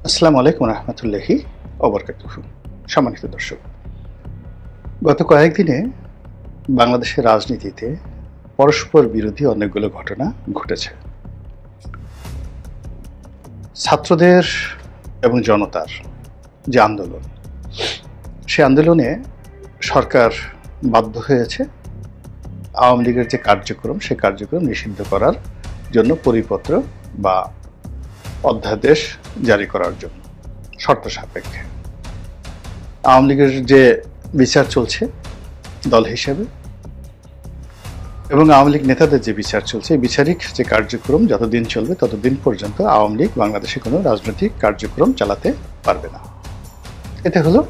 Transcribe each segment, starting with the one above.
আসসালামু আলাইকুম রহমতুল্লাহি ওবরকাতুহু। সম্মানিত দর্শক, গত কয়েকদিনে বাংলাদেশের রাজনীতিতে পরস্পর বিরোধী অনেকগুলো ঘটনা ঘটেছে। ছাত্রদের এবং জনতার যে আন্দোলন, সে আন্দোলনে সরকার বাধ্য হয়েছে আওয়ামী লীগের যে কার্যক্রম, সে কার্যক্রম নিষিদ্ধ করার জন্য পরিপত্র বা অধ্যাদেশ জারি করার জন্য শর্ত সাপেক্ষে। আওয়ামী লীগের যে বিচার চলছে দল হিসেবে এবং আওয়ামী লীগ নেতাদের যে বিচার চলছে, এই বিচারিক যে কার্যক্রম যতদিন চলবে ততদিন পর্যন্ত আওয়ামী লীগ বাংলাদেশে কোনো রাজনৈতিক কার্যক্রম চালাতে পারবে না। এতে হলো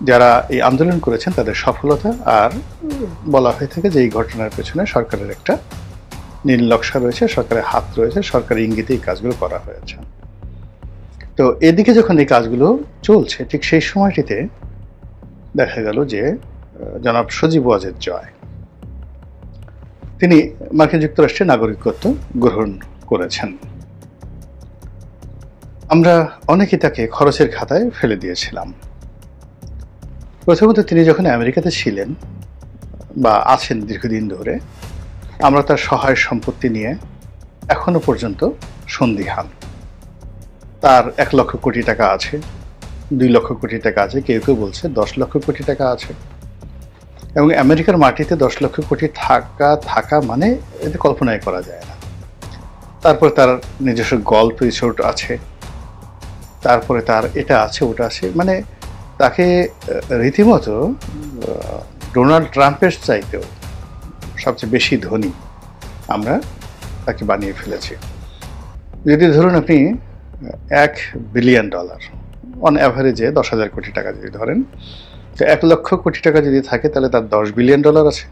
যারা এই আন্দোলন করেছেন তাদের সফলতা। আর বলা হয়ে থাকে যে এই ঘটনার পেছনে সরকারের একটা নীল নকশা রয়েছে, সরকারের হাত রয়েছে, সরকারের ইঙ্গিতে এই কাজগুলো করা হয়েছে। তো এদিকে যখন এই কাজগুলো চলছে, ঠিক সেই সময়টিতে দেখা গেল যে জনাব সজীব ওয়াজেদ জয় তিনি মার্কিন যুক্তরাষ্ট্রের নাগরিকত্ব গ্রহণ করেছেন। আমরা অনেকে তাকে খরচের খাতায় ফেলে দিয়েছিলাম। প্রথমত তিনি যখন আমেরিকাতে ছিলেন বা আছেন দীর্ঘদিন ধরে, আমরা তার সহায় সম্পত্তি নিয়ে এখনো পর্যন্ত সন্দিহান। তার ১ লক্ষ কোটি টাকা আছে, ২ লক্ষ কোটি টাকা আছে, কেউ কেউ বলছে ১০ লক্ষ কোটি টাকা আছে। এবং আমেরিকার মাটিতে ১০ লক্ষ কোটি থাকা মানে এতে কল্পনাই করা যায় না। তারপর তার নিজস্ব গল্ফ রিসোর্ট আছে, তারপরে তার এটা আছে ওটা আছে, মানে তাকে রীতিমতো ডোনাল্ড ট্রাম্পের চাইতেও সবচেয়ে বেশি ধনী আমরা তাকে বানিয়ে ফেলেছি। যদি ধরুন আপনি $1 বিলিয়ন অন অ্যাভারেজে ১০,০০০ কোটি টাকা যদি ধরেন, তো ১ লক্ষ কোটি টাকা যদি থাকে তাহলে তার $10 বিলিয়ন আছে।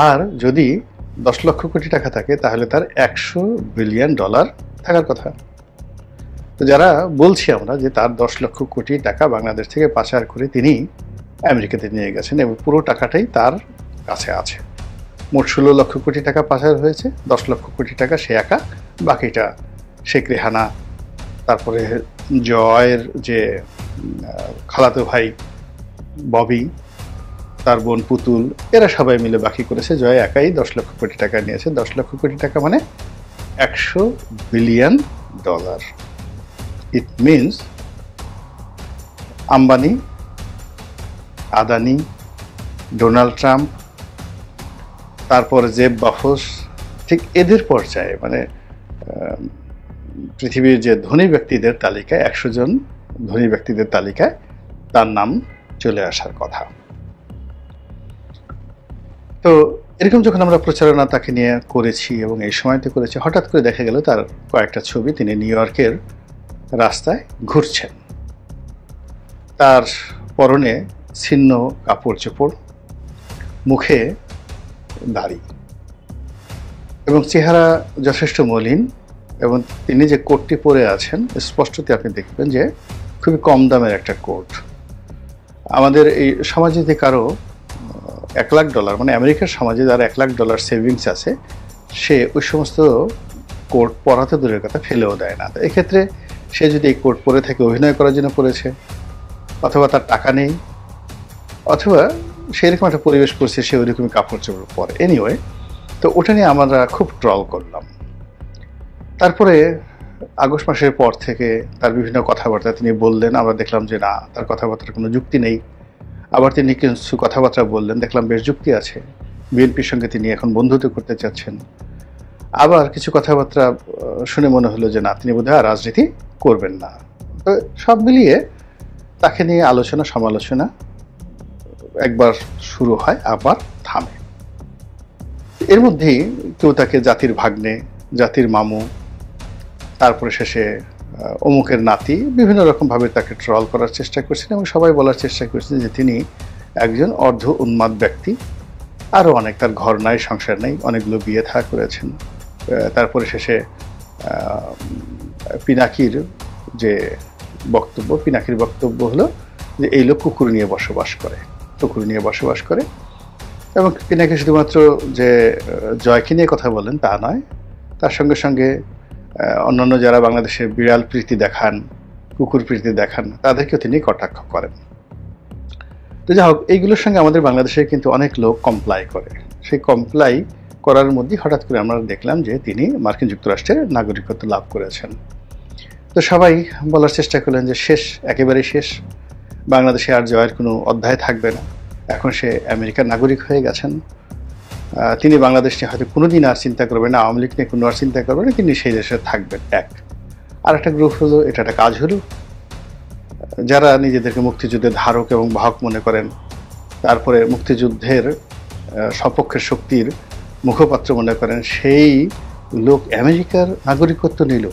আর যদি ১০ লক্ষ কোটি টাকা থাকে তাহলে তার $100 বিলিয়ন থাকার কথা। তো যারা বলছি আমরা যে তার ১০ লক্ষ কোটি টাকা বাংলাদেশ থেকে পাচার করে তিনি আমেরিকাতে নিয়ে গেছেন এবং পুরো টাকাটাই তার কাছে আছে। মোট ১৬ লক্ষ কোটি টাকা পাচার হয়েছে, ১০ লক্ষ কোটি টাকা সে একা, বাকিটা শেখ রেহানা, তারপরে জয়ের যে খালাতো ভাই ববি, তার বোন পুতুল, এরা সবাই মিলে বাকি করেছে। জয় একাই ১০ লক্ষ কোটি টাকা নিয়েছে। ১০ লক্ষ কোটি টাকা মানে $100 billion. It means Ambani, Adani, Donald Trump, তারপরে জেব বাফোস, ঠিক এদের পর্যায়ে, মানে পৃথিবীর যে ধনী ব্যক্তিদের তালিকায় ১০০ জন ধনী ব্যক্তিদের তালিকায় তার নাম চলে আসার কথা। তো এরকম যখন আমরা প্রচারণা তাকে নিয়ে করেছি এবং এই সময়তে করেছি, হঠাৎ করে দেখা গেল তার কয়েকটা ছবি, তিনি নিউ ইয়র্কের রাস্তায় ঘুরছেন। তার পরনে ছিন্ন কাপড় চোপড়, মুখে দাড়ি এবং চেহারা যথেষ্ট মলিন, এবং তিনি যে কোটটি পরে আছেন স্পষ্টতে আপনি দেখবেন যে খুবই কম দামের একটা কোট। আমাদের এই সমাজে যে কারো $1 লাখ, মানে আমেরিকার সমাজে যার $1 লাখ সেভিংস আছে, সে ওই সমস্ত কোট পরাতে দূরের কথা ফেলেও দেয় না। তো এক্ষেত্রে সে যদি এই কোট পরে থাকে অভিনয় করার জন্য পরেছে, অথবা তার টাকা নেই, অথবা সেরকম একটা পরিবেশ করছে সে ওইরকমই কাপড় চোপড় পরে। এনিওয়ে, তো ওটা নিয়ে আমরা খুব ট্রল করলাম। তারপরে আগস্ট মাসের পর থেকে তার বিভিন্ন কথাবার্তা তিনি বললেন, আমরা দেখলাম যে না, তার কথাবার্তার কোনো যুক্তি নেই। আবার তিনি কিছু কথাবার্তা বললেন, দেখলাম বেশ যুক্তি আছে। বিএনপির সঙ্গে তিনি এখন বন্ধুত্ব করতে চাচ্ছেন। আবার কিছু কথাবার্তা শুনে মনে হলো যে না, তিনি বোধহয় রাজনীতি করবেন না। তো সব মিলিয়ে তাকে নিয়ে আলোচনা সমালোচনা একবার শুরু হয়, আবার থামে। এর মধ্যেই কেউ তাকে জাতির ভাগ্নে, জাতির মামু, তারপরে শেষে অমুকের নাতি, বিভিন্ন রকমভাবে তাকে ট্রল করার চেষ্টা করছেন এবং সবাই বলার চেষ্টা করছেন যে তিনি একজন অর্ধ উন্মাদ ব্যক্তি। আরও অনেক, তার ঘর নাই, সংসার নেই, অনেকগুলো বিয়ে থা করেছেন। তারপরে শেষে পিনাকির যে বক্তব্য, পিনাকির বক্তব্য হলো যে এই লোক কুকুর নিয়ে বসবাস করে। এবং পিনাকি শুধুমাত্র যে জয়কে নিয়ে কথা বলেন তা নয়, তার সঙ্গে সঙ্গে অন্যান্য যারা বাংলাদেশে বিড়াল প্রীতি দেখান, কুকুর প্রীতি দেখান, তাদেরকেও তিনি কটাক্ষ করেন। তো যাই হোক, এইগুলোর সঙ্গে আমাদের বাংলাদেশে কিন্তু অনেক লোক কমপ্লাই করে। সেই কমপ্লাই করার মধ্যে হঠাৎ করে আমরা দেখলাম যে তিনি মার্কিন যুক্তরাষ্ট্রের নাগরিকত্ব লাভ করেছেন। তো সবাই বলার চেষ্টা করলেন যে শেষ, একেবারেই শেষ, বাংলাদেশে আর জয়ের কোনো অধ্যায় থাকবে না, এখন সে আমেরিকার নাগরিক হয়ে গেছেন, তিনি বাংলাদেশ নিয়ে হয়তো কোনোদিন আর চিন্তা করবেন না, আওয়ামী লীগ নিয়ে কোনো আর চিন্তা করবেন না, তিনি সেই দেশে থাকবেন। আর একটা গ্রুপ হলো, এটা একটা কাজ হলো, যারা নিজেদেরকে মুক্তিযুদ্ধের ধারক এবং বাহক মনে করেন, তারপরে মুক্তিযুদ্ধের সপক্ষের শক্তির মুখপাত্র মনে করেন, সেই লোক আমেরিকার নাগরিকত্ব নিল।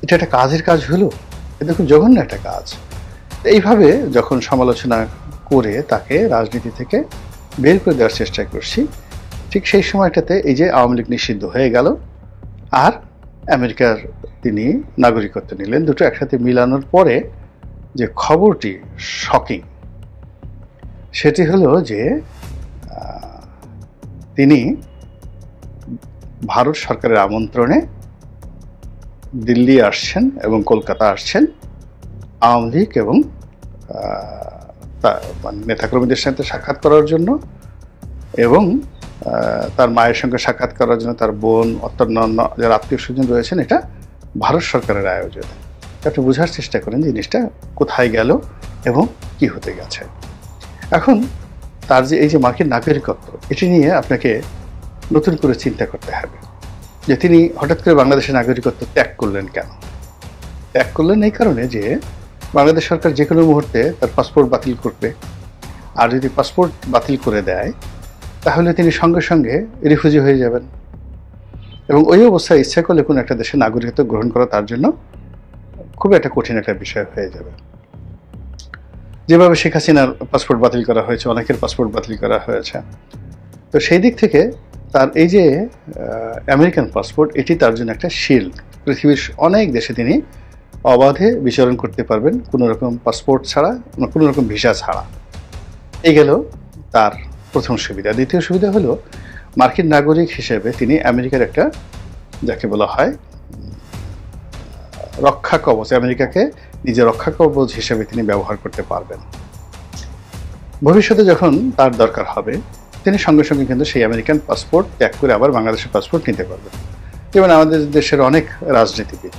এটা একটা কাজের কাজ হলো, এটা খুব জঘন্য একটা কাজ। এইভাবে যখন সমালোচনা করে তাকে রাজনীতি থেকে বের করে দেওয়ার চেষ্টা করছি, ঠিক সেই সময়টাতে এই যে আওয়ামী লীগ নিষিদ্ধ হয়ে গেল আর আমেরিকার তিনি নাগরিকত্ব নিলেন। দুটো একসাথে মিলানোর পরে যে খবরটি শকিং, সেটি হলো যে তিনি ভারত সরকারের আমন্ত্রণে দিল্লি আসছেন এবং কলকাতা আসছেন আওয়ামী লীগ এবং নেতাকর্মীদের সাথে সাক্ষাৎ করার জন্য, এবং তার মায়ের সঙ্গে সাক্ষাৎ করার জন্য, তার বোন, অন্যান্য যারা আত্মীয় স্বজন রয়েছেন। এটা ভারত সরকারের আয়োজন। আপনি বোঝার চেষ্টা করেন জিনিসটা কোথায় গেল এবং কি হতে গেছে। এখন তার যে এই যে মার্কিন নাগরিকত্ব, এটি নিয়ে আপনাকে নতুন করে চিন্তা করতে হবে যে তিনি হঠাৎ করে বাংলাদেশের নাগরিকত্ব ত্যাগ করলেন কেন। ত্যাগ করলেন এই কারণে যে বাংলাদেশ সরকার যে কোনো মুহূর্তে তার পাসপোর্ট বাতিল করবে, আর যদি পাসপোর্ট বাতিল করে দেয় তাহলে তিনি সঙ্গে সঙ্গে রিফিউজি হয়ে যাবেন, এবং ওই অবস্থায় ইচ্ছা করলে কোনো একটা দেশের নাগরিকত্ব গ্রহণ করা তার জন্য খুব একটা কঠিন একটা বিষয় হয়ে যাবে। যেভাবে শেখ হাসিনার পাসপোর্ট বাতিল করা হয়েছে, অনেকের পাসপোর্ট বাতিল করা হয়েছে। তো সেই দিক থেকে তার এই যে আমেরিকান পাসপোর্ট, এটি তার জন্য একটা শিল্ড। পৃথিবীর অনেক দেশে তিনি অবাধে বিচরণ করতে পারবেন কোনো রকম পাসপোর্ট ছাড়া, কোনো রকম ভিসা ছাড়া। এই গেল তার প্রথম সুবিধা। দ্বিতীয় সুবিধা হলো মার্কিন নাগরিক হিসেবে তিনি আমেরিকার একটা, যাকে বলা হয় রক্ষা কবচ, আমেরিকাকে নিজের রক্ষা কবচ হিসেবে তিনি ব্যবহার করতে পারবেন। ভবিষ্যতে যখন তার দরকার হবে তিনি সঙ্গে সঙ্গে কিন্তু সেই আমেরিকান পাসপোর্ট ত্যাগ করে আবার বাংলাদেশের পাসপোর্ট নিতে পারবেন। যেমন আমাদের দেশের অনেক রাজনীতিবিদ,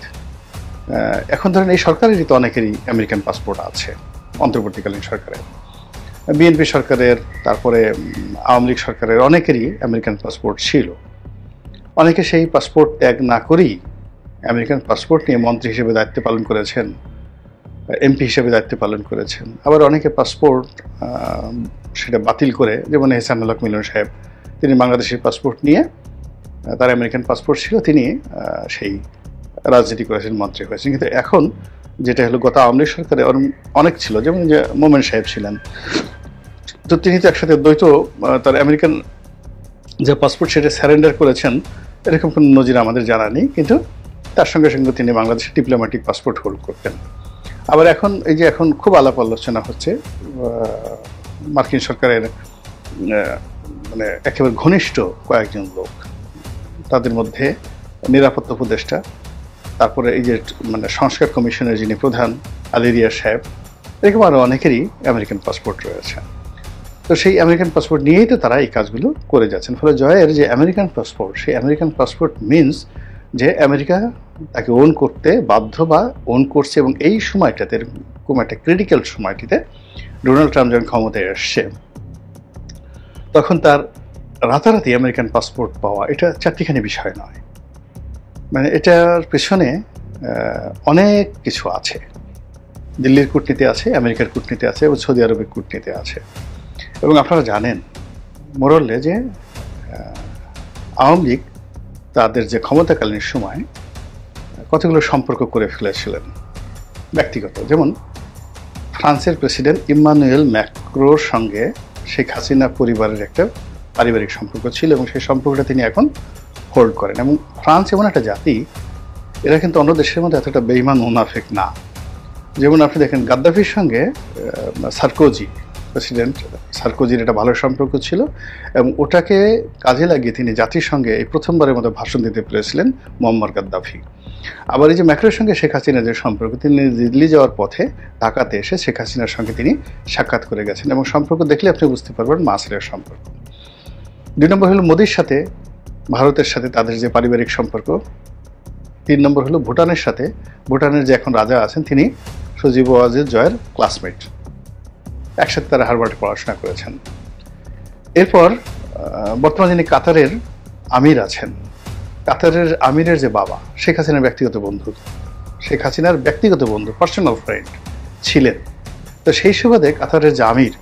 এখন ধরেন এই সরকারেরই তো অনেকেরই আমেরিকান পাসপোর্ট আছে, অন্তর্বর্তীকালীন সরকারের, বিএনপি সরকারের, তারপরে আওয়ামী লীগ সরকারের অনেকেরই আমেরিকান পাসপোর্ট ছিল। অনেকে সেই পাসপোর্ট ত্যাগ না করেই আমেরিকান পাসপোর্ট নিয়ে মন্ত্রী হিসেবে দায়িত্ব পালন করেছেন, এমপি হিসেবে দায়িত্ব পালন করেছেন। আবার অনেকে পাসপোর্ট সেটা বাতিল করে, যেমন এহসানুল হক মিলন সাহেব, তিনি বাংলাদেশের পাসপোর্ট নিয়ে, তার আমেরিকান পাসপোর্ট ছিল, তিনি সেই রাজনীতি করেছেন, মন্ত্রী হয়েছেন। কিন্তু এখন যেটা হলো, গত আওয়ামী লীগ সরকারে অনেক ছিল, যেমন যে মোমেন সাহেব ছিলেন, তো তিনি তো একসাথে দ্বৈত তার আমেরিকান যে পাসপোর্ট সেটা স্যারেন্ডার করেছেন, এরকম কোনো নজির আমাদের জানা নেই। কিন্তু তার সঙ্গে সঙ্গে তিনি বাংলাদেশের ডিপ্লোম্যাটিক পাসপোর্ট হোল্ড করতেন। আবার এখন এই যে এখন খুব আলাপ আলোচনা হচ্ছে মার্কিন সরকারের মানে একেবারে ঘনিষ্ঠ কয়েকজন লোক, তাদের মধ্যে নিরাপত্তা উপদেষ্টা, তারপরে এই যে মানে সংস্কার কমিশনের যিনি প্রধান আলী রিয়াজ সাহেব, এরকম আরও অনেকেরই আমেরিকান পাসপোর্ট রয়েছে। তো সেই আমেরিকান পাসপোর্ট নিয়েই তো তারা এই কাজগুলো করে যাচ্ছেন। ফলে জয়ের যে আমেরিকান পাসপোর্ট, সেই আমেরিকান পাসপোর্ট মিনস যে আমেরিকা তাকে ওন করতে বাধ্য বা ওন করছে, এবং এই সময়টাতে, এরকম একটা ক্রিটিক্যাল সময়টিতে ডোনাল্ড ট্রাম্প যখন ক্ষমতায় এসছে, তখন তার রাতারাতি আমেরিকান পাসপোর্ট পাওয়া এটা চারটিখানি বিষয় নয়। মানে এটার পেছনে অনেক কিছু আছে। দিল্লির কূটনীতি আছে, আমেরিকার কূটনীতি আছে, এবং সৌদি আরবের কূটনীতি আছে। এবং আপনারা জানেন মোরলে যে আওয়ামী লীগ তাদের যে ক্ষমতাকালীন সময় কতগুলো সম্পর্ক করে ফেলেছিলেন ব্যক্তিগত। যেমন ফ্রান্সের প্রেসিডেন্ট ইম্মানুয়েল ম্যাক্রোর সঙ্গে শেখ হাসিনা পরিবারের একটা পারিবারিক সম্পর্ক ছিল, এবং সেই সম্পর্কটা তিনি এখন হোল্ড করেন। এবং ফ্রান্স এমন একটা জাতি, এরা কিন্তু অন্য দেশের মধ্যে এতটা বেইমান মুনাফেক না। যেমন আপনি দেখেন গাদ্দাফির সঙ্গে সার্কোজি, প্রেসিডেন্ট সার্কোজির এটা ভালো সম্পর্ক ছিল এবং ওটাকে কাজে লাগিয়ে তিনি জাতিসংঘে এই প্রথমবারের মতো ভাষণ দিতে পেরেছিলেন মুয়াম্মার গাদ্দাফি। আবার এই যে ম্যাক্রোর সঙ্গে শেখ হাসিনার যে সম্পর্ক, তিনি দিল্লি যাওয়ার পথে ঢাকাতে এসে শেখ হাসিনার সঙ্গে তিনি সাক্ষাৎ করে গেছেন এবং সম্পর্ক দেখলে আপনি বুঝতে পারবেন মাসের সম্পর্ক। 2 নম্বর হলো মোদির সাথে ভারতের সাথে তাদের যে পারিবারিক সম্পর্ক। 3 নম্বর হলো ভুটানের সাথে, ভুটানের যে এখন রাজা আছেন তিনি সজীব ওয়াজেদ জয়ের ক্লাসমেট, একসাথে তারা হার্ভার্ডে পড়াশোনা করেছেন। এরপর বর্তমানে যিনি কাতারের আমির আছেন, কাতারের আমিরের যে বাবা শেখ হাসিনার ব্যক্তিগত বন্ধু, শেখ হাসিনার ব্যক্তিগত বন্ধু, পার্সোনাল ফ্রেন্ড ছিলেন। তো সেই সুবাদে কাতারের যে আমির,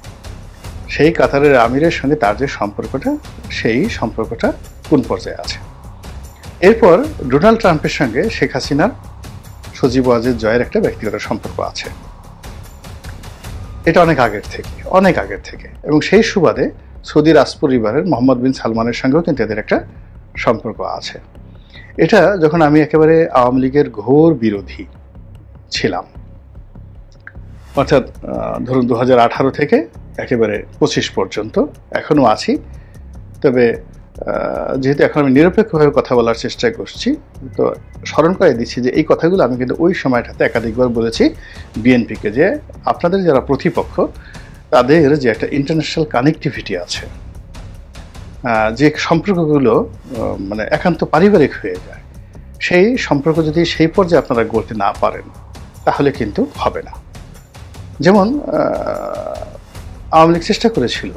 সেই কাতারের আমিরের সঙ্গে তার যে সম্পর্কটা, সেই সম্পর্কটা কোন পর্যায়ে আছে। এরপর ডোনাল্ড ট্রাম্পের সঙ্গে শেখ হাসিনার সজীব ওয়াজেদ জয়ের একটা ব্যক্তিগত সম্পর্ক আছে, এটা অনেক আগের থেকে এবং সেই সুবাদে সৌদি রাজ পরিবারের মোহাম্মদ বিন সালমানের সঙ্গেও কিন্তু এদের একটা সম্পর্ক আছে। এটা যখন আমি একেবারে আওয়ামী লীগের ঘোর বিরোধী ছিলাম, অর্থাৎ ধরুন 2018 থেকে একেবারে 25 পর্যন্ত, এখনও আছি। তবে যেহেতু এখন আমি নিরপেক্ষভাবে কথা বলার চেষ্টা করছি, তো স্মরণ করে দিচ্ছি যে এই কথাগুলো আমি কিন্তু ওই সময়টাতে একাধিকবার বলেছি বিএনপিকে, যে আপনাদের যারা প্রতিপক্ষ তাদের যে একটা ইন্টারন্যাশনাল কানেক্টিভিটি আছে, যে সম্পর্কগুলো মানে একান্ত পারিবারিক হয়ে যায়, সেই সম্পর্ক যদি সেই পর্যায়ে আপনারা গড়তে না পারেন তাহলে কিন্তু হবে না। যেমন আওয়ামী লীগ চেষ্টা করেছিল,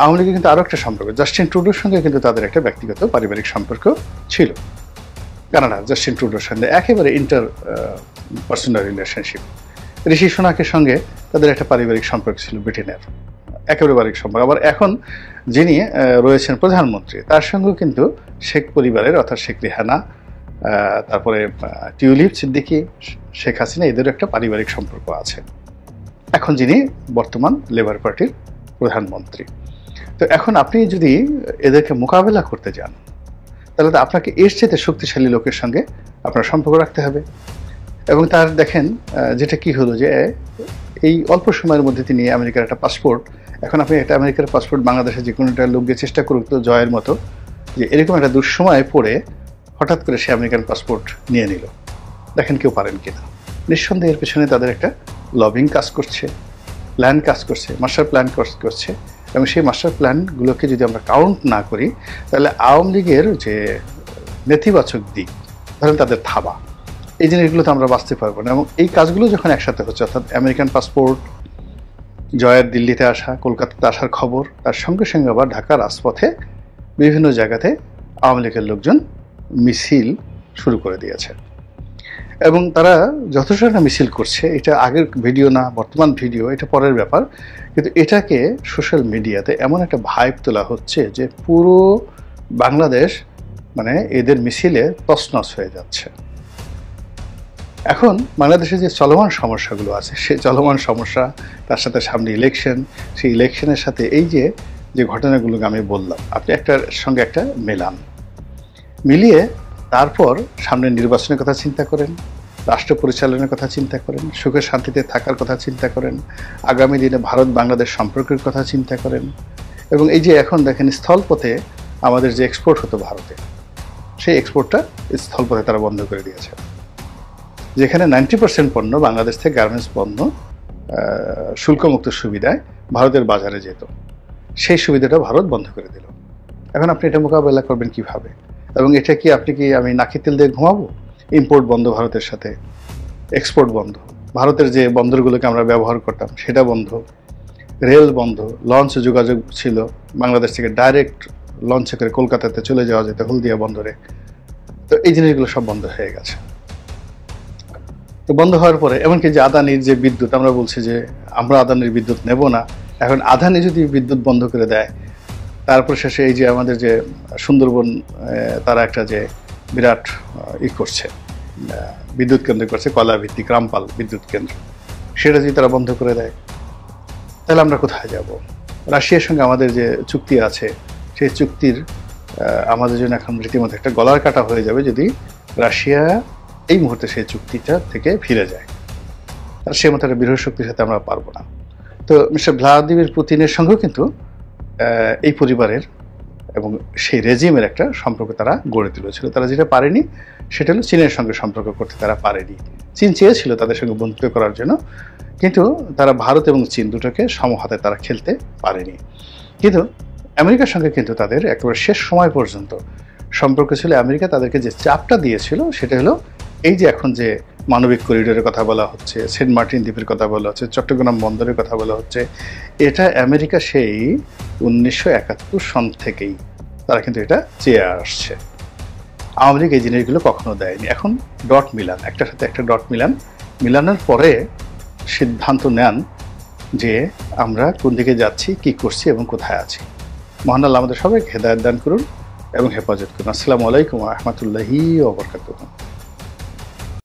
আওয়ামী লীগের কিন্তু আরও একটা সম্পর্ক, জাস্টিন ট্রুডোর সঙ্গে কিন্তু তাদের একটা ব্যক্তিগত পারিবারিক সম্পর্ক ছিল। কানাডা জাস্টিন ট্রুডোর সঙ্গে একেবারে ইন্টার পার্সোনাল রিলেশনশিপ। ঋষি সোনাকের সঙ্গে তাদের একটা পারিবারিক সম্পর্ক ছিল ব্রিটেনের, একেবারে পারিবারিক সম্পর্ক। আবার এখন যিনি রয়েছেন প্রধানমন্ত্রী, তার সঙ্গেও কিন্তু শেখ পরিবারের, অর্থাৎ শেখ রেহানা, তারপরে টিউলিপ সিদ্দিকী, শেখ হাসিনা, এদেরও একটা পারিবারিক সম্পর্ক আছে, এখন যিনি বর্তমান লেবার পার্টির প্রধানমন্ত্রী। তো এখন আপনি যদি এদেরকে মোকাবেলা করতে যান তাহলে তো আপনাকে এর চেয়ে শক্তিশালী লোকের সঙ্গে আপনার সম্পর্ক রাখতে হবে। এবং তার দেখেন যেটা কি হলো, যে এই অল্প সময়ের মধ্যে তিনি আমেরিকার একটা পাসপোর্ট, এখন আপনি একটা আমেরিকার পাসপোর্ট বাংলাদেশে যে কোনো একটা লোক গিয়ে চেষ্টা করুক তো জয়ের মতো, যে এরকম একটা দুঃসময় পড়ে হঠাৎ করে সে আমেরিকান পাসপোর্ট নিয়ে নিল, দেখেন কেউ পারেন কিনা। নিঃসন্দেহের পেছনে তাদের একটা লবিং কাজ করছে, প্ল্যান কাজ করছে, মাস্টার প্ল্যান করছে। এবং সেই মাস্টার প্ল্যানগুলোকে যদি আমরা কাউন্ট না করি তাহলে আওয়ামী লীগের যে নেতিবাচক দিক, ধরেন তাদের থাবা, এই জিনিসগুলো তো আমরা বাঁচতে পারবো না। এবং এই কাজগুলো যখন একসাথে হচ্ছে, অর্থাৎ আমেরিকান পাসপোর্ট, জয়ের দিল্লিতে আসা, কলকাতাতে আসার খবর, তার সঙ্গে সঙ্গে আবার ঢাকার রাজপথে বিভিন্ন জায়গাতে আওয়ামী লীগের লোকজন মিছিল শুরু করে দিয়েছে এবং তারা যথেষ্ট একটা মিছিল করছে। এটা আগের ভিডিও না, বর্তমান ভিডিও, এটা পরের ব্যাপার। কিন্তু এটাকে সোশ্যাল মিডিয়াতে এমন একটা ভাইব তোলা হচ্ছে যে পুরো বাংলাদেশ মানে এদের মিছিলে তছনছ হয়ে যাচ্ছে। এখন বাংলাদেশে যে চলমান সমস্যাগুলো আছে, সেই চলমান সমস্যা, তার সাথে সামনে ইলেকশন, সেই ইলেকশনের সাথে এই যে যে ঘটনাগুলোকে আমি বললাম, আপনি একটার সঙ্গে একটা মেলান, মিলিয়ে তারপর সামনের নির্বাচনের কথা চিন্তা করেন, রাষ্ট্র পরিচালনার কথা চিন্তা করেন, সুখে শান্তিতে থাকার কথা চিন্তা করেন, আগামী দিনে ভারত বাংলাদেশ সম্পর্কের কথা চিন্তা করেন। এবং এই যে এখন দেখেন স্থলপথে আমাদের যে এক্সপোর্ট হতো ভারতে, সেই এক্সপোর্টটা স্থলপথে তারা বন্ধ করে দিয়েছে। যেখানে 90% পণ্য বাংলাদেশ থেকে গার্মেন্টস পণ্য শুল্কমুক্ত সুবিধায় ভারতের বাজারে যেত, সেই সুবিধাটা ভারত বন্ধ করে দিল। এখন আপনি এটা মোকাবেলা করবেন কিভাবে? এবং এটা কি আমি নাকি তেল দিয়ে ঘুমাবো? ইম্পোর্ট বন্ধ ভারতের সাথে, এক্সপোর্ট বন্ধ, ভারতের যে বন্দরগুলোকে আমরা ব্যবহার করতাম সেটা বন্ধ, রেল বন্ধ, লঞ্চ যোগাযোগ ছিল বাংলাদেশ থেকে ডাইরেক্ট লঞ্চে করে কলকাতাতে চলে যাওয়া যেত হলদিয়া বন্দরে, তো এই জিনিসগুলো সব বন্ধ হয়ে গেছে। তো বন্ধ হওয়ার পরে এমনকি যে আদানির যে বিদ্যুৎ, আমরা বলছি যে আমরা আদানির বিদ্যুৎ নেব না, এখন আদানি যদি বিদ্যুৎ বন্ধ করে দেয়, তারপর শেষে এই যে আমাদের যে সুন্দরবন, তারা একটা যে বিরাট করছে, বিদ্যুৎ কেন্দ্র করছে, কয়লা ভিত্তিক রামপাল বিদ্যুৎ কেন্দ্র, সেটা যদি তারা বন্ধ করে দেয় তাহলে আমরা কোথায় যাব? রাশিয়ার সঙ্গে আমাদের যে চুক্তি আছে, সেই চুক্তির আমাদের জন্য এখন রীতিমতো একটা গলার কাটা হয়ে যাবে যদি রাশিয়া এই মুহূর্তে সেই চুক্তিটা থেকে ফিরে যায়। আর সে মতো একটা বৃহৎ শক্তির সাথে আমরা পারবো না। তো মিস্টার ভ্লাদিমির পুতিনের সঙ্গেও কিন্তু এই পরিবারের এবং সেই রেজিমের একটা সম্পর্ক তারা গড়ে তুলেছিল। তারা যেটা পারেনি সেটা হলো চীনের সঙ্গে সম্পর্ক করতে তারা পারেনি। চীন চেয়েছিল তাদের সঙ্গে বন্ধুত্ব করার জন্য, কিন্তু তারা ভারত এবং চীন দুটোকে সমহাতে তারা খেলতে পারেনি। কিন্তু আমেরিকার সঙ্গে কিন্তু তাদের একেবারে শেষ সময় পর্যন্ত সম্পর্ক ছিল। আমেরিকা তাদেরকে যে চাপটা দিয়েছিল সেটা হলো এই যে এখন যে মানবিক করিডোরের কথা বলা হচ্ছে, সেন্ট মার্টিন দ্বীপের কথা বলা হচ্ছে, চট্টগ্রাম বন্দরের কথা বলা হচ্ছে, এটা আমেরিকা সেই 1971 সন থেকেই তারা কিন্তু এটা চেয়ে আসছে। আওয়ামী লীগ এই জিনিসগুলো কখনো দেয়নি। এখন ডট মিলান, একটার সাথে একটা ডট মিলানোর পরে সিদ্ধান্ত নেন যে আমরা কোন দিকে যাচ্ছি, কি করছি এবং কোথায় আছি। মহান আল্লাহ আমাদের সবাইকে হেদায়েত দান করুন এবং হেফাজত করুন। আসসালামু আলাইকুম ওয়া রাহমাতুল্লাহি ওয়া বারাকাতুহু।